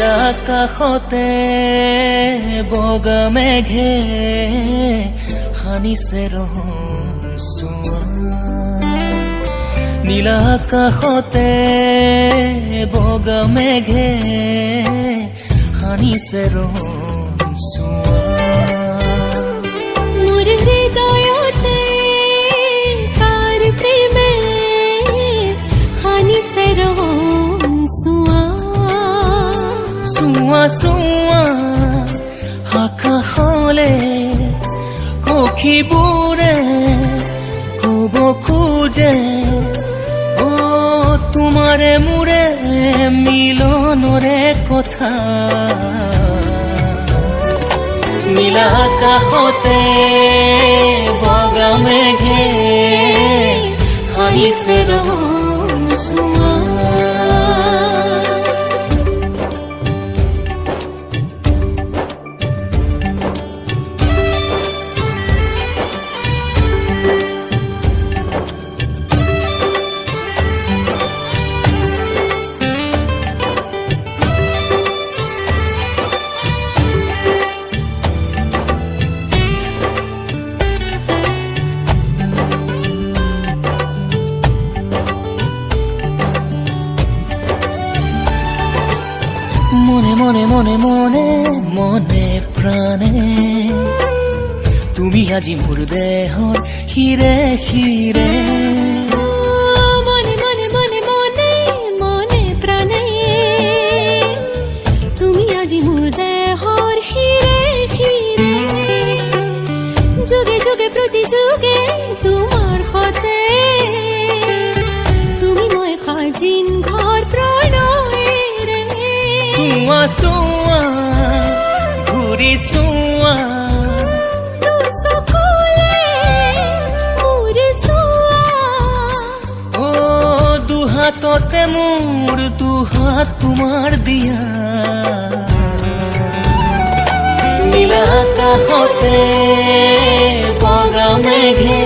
নীলা আকাশতে বগা মেঘে সানিছে ৰং চোৱা নীলা আকাশতে বগা মেঘে সানিছে ৰং চোৱা মোৰ হৃদয়তে তাৰ প্ৰেমে সানিছে ৰং চোৱা চোৱা চোৱা আকাশলে পক্ষীবোৰে কব খোজে অ তোমাৰে মোৰে মিলনৰে কথা নীলা আকাশতে বগা মেঘে সানিছে ৰং চোৱা মনে মনে মনে মনে মনে প্ৰাণে তুমি আজি মোৰ দেহৰ হিৰে হিৰে মনে মনে মনে মনে মনে প্ৰাণে তুমি আজি মোৰ দেহৰ হিৰে হিৰে যুগে যুগে প্ৰতি যুগে তোমাৰ সতে তুমি মই সাজিন ঘৰ প্ৰণয়েৰে চোৱা চোৱা ঘূৰি চোৱা হাততে মোৰ দুহাত তোমাৰ দিয়া নীলা আকাশতে বগা মেঘে